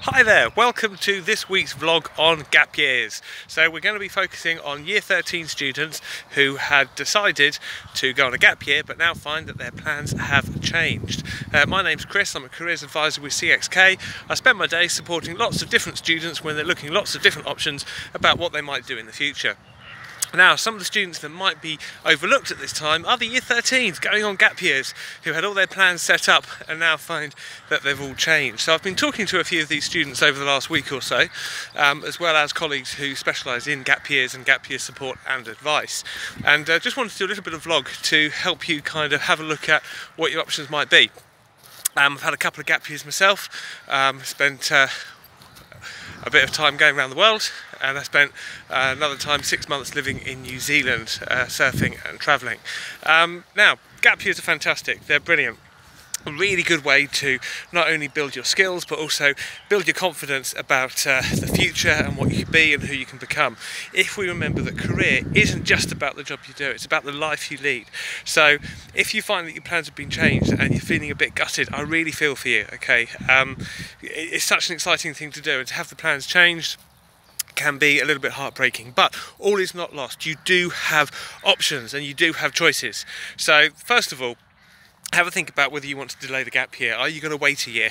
Hi there, welcome to this week's vlog on gap years. So we're going to be focusing on year 13 students who had decided to go on a gap year but now find that their plans have changed. My name's Chris, I'm a careers advisor with CXK. I spend my day supporting lots of different students when they're looking at lots of different options about what they might do in the future. Now, some of the students that might be overlooked at this time are the year 13s going on gap years who had all their plans set up and now find that they've all changed. So I've been talking to a few of these students over the last week or so, as well as colleagues who specialise in gap years and gap year support and advice. And just wanted to do a little bit of vlog to help you kind of have a look at what your options might be. I've had a couple of gap years myself, spent a bit of time going around the world, and I spent another time 6 months living in New Zealand, surfing and travelling. Now, gap years are fantastic, they're brilliant. A really good way to not only build your skills but also build your confidence about the future and what you can be and who you can become. If we remember that career isn't just about the job you do, it's about the life you lead. So if you find that your plans have been changed and you're feeling a bit gutted, I really feel for you, okay? It's such an exciting thing to do, and to have the plans changed can be a little bit heartbreaking, but all is not lost. You do have options and you do have choices. So first of all, have a think about whether you want to delay the gap year. Are you going to wait a year?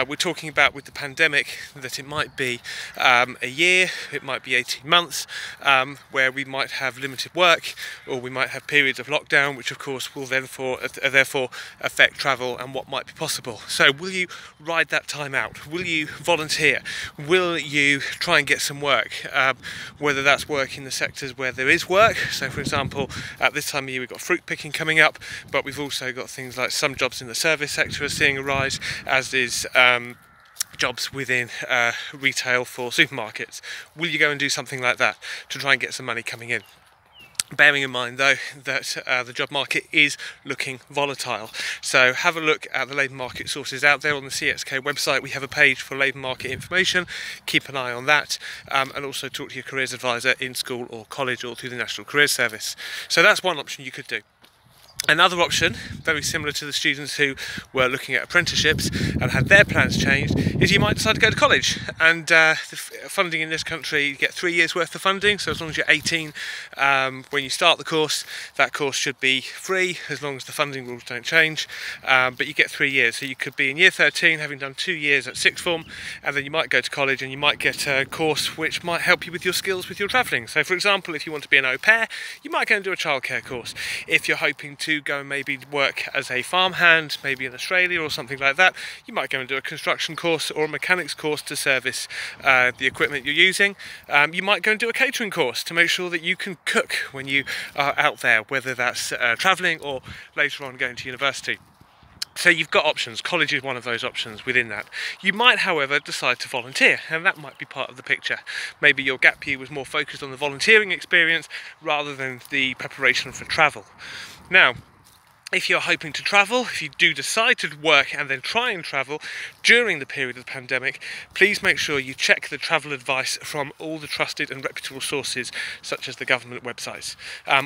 We're talking about, with the pandemic, that it might be a year, it might be 18 months, where we might have limited work, or we might have periods of lockdown, which of course will therefore affect travel and what might be possible. So will you ride that time out? Will you volunteer? Will you try and get some work? Whether that's work in the sectors where there is work. So for example, at this time of year we've got fruit picking coming up, but we've also got things like some jobs in the service sector are seeing a rise, as is jobs within retail for supermarkets. Will you go and do something like that to try and get some money coming in? Bearing in mind though that the job market is looking volatile, so have a look at the labour market sources out there on the CXK website. We have a page for labour market information, keep an eye on that, and also talk to your careers advisor in school or college or through the National Careers Service. So that's one option you could do. Another option, very similar to the students who were looking at apprenticeships and had their plans changed, is you might decide to go to college. And the funding in this country, you get 3 years worth of funding, so as long as you're 18 when you start the course, that course should be free as long as the funding rules don't change, but you get 3 years. So you could be in year 13 having done 2 years at sixth form, and then you might go to college and you might get a course which might help you with your skills with your travelling. So for example, if you want to be an au pair, you might go and do a childcare course. If you're hoping to go and maybe work as a farmhand, maybe in Australia or something like that, you might go and do a construction course or a mechanics course to service the equipment you're using. You might go and do a catering course to make sure that you can cook when you are out there, whether that's travelling or later on going to university. So you've got options. College is one of those options within that. You might, however, decide to volunteer, and that might be part of the picture. Maybe your gap year was more focused on the volunteering experience rather than the preparation for travel. Now, if you're hoping to travel, if you do decide to work and then try and travel during the period of the pandemic, please make sure you check the travel advice from all the trusted and reputable sources, such as the government websites.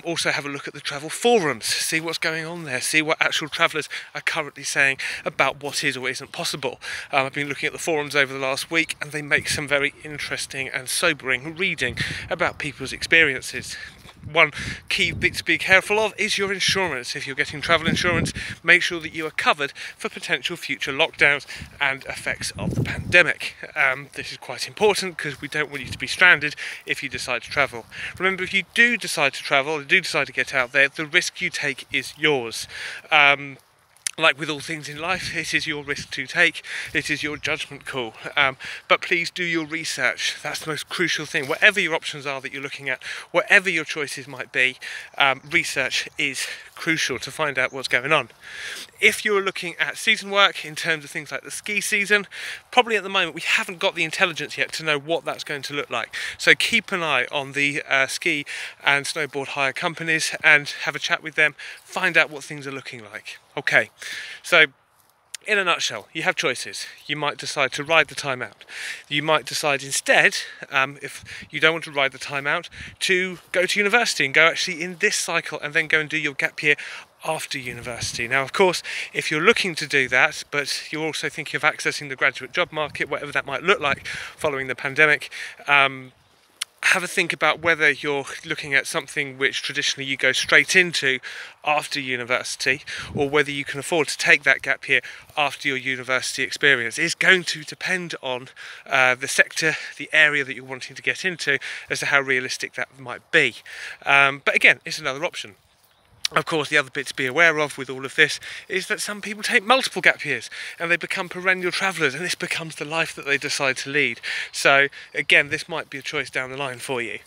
Also have a look at the travel forums, see what's going on there, see what actual travellers are currently saying about what is or isn't possible. I've been looking at the forums over the last week, and they make some very interesting and sobering reading about people's experiences. One key bit to be careful of is your insurance. If you're getting travel insurance, make sure that you are covered for potential future lockdowns and effects of the pandemic. This is quite important because we don't want you to be stranded if you decide to travel. Remember, if you do decide to travel, or do decide to get out there, the risk you take is yours. Like with all things in life, it is your risk to take, it is your judgment call, but please do your research. That's the most crucial thing. Whatever your options are that you're looking at, whatever your choices might be, research is crucial to find out what's going on. If you're looking at season work in terms of things like the ski season, probably at the moment we haven't got the intelligence yet to know what that's going to look like. So keep an eye on the ski and snowboard hire companies and have a chat with them, find out what things are looking like. Okay, so in a nutshell, you have choices. You might decide to ride the time out. You might decide instead, if you don't want to ride the time out, to go to university and go actually in this cycle and then go and do your gap year after university. Now, of course, if you're looking to do that, but you're also thinking of accessing the graduate job market, whatever that might look like following the pandemic, have a think about whether you're looking at something which traditionally you go straight into after university, or whether you can afford to take that gap year after your university experience. It's going to depend on the sector, the area that you're wanting to get into, as to how realistic that might be. But again, it's another option. Of course, the other bit to be aware of with all of this is that some people take multiple gap years and they become perennial travellers, and this becomes the life that they decide to lead. So again, this might be a choice down the line for you.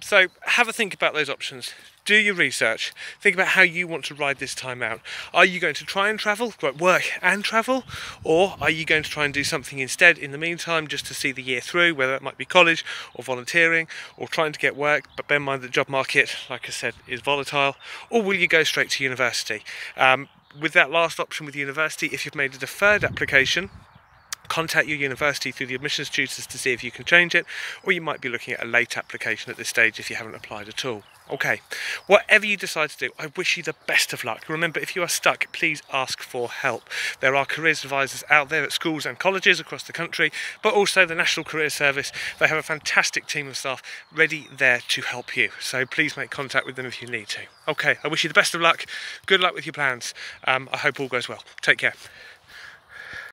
So have a think about those options. Do your research. Think about how you want to ride this time out. Are you going to try and travel, like work and travel? Or are you going to try and do something instead in the meantime, just to see the year through, whether it might be college or volunteering or trying to get work, but bear in mind the job market, like I said, is volatile? Or will you go straight to university? With that last option with university, if you've made a deferred application, contact your university through the admissions tutors to see if you can change it, or you might be looking at a late application at this stage if you haven't applied at all. Okay, whatever you decide to do, I wish you the best of luck. Remember, if you are stuck, please ask for help. There are careers advisors out there at schools and colleges across the country, but also the National Career Service. They have a fantastic team of staff ready there to help you. So please make contact with them if you need to. Okay, I wish you the best of luck. Good luck with your plans. I hope all goes well. Take care.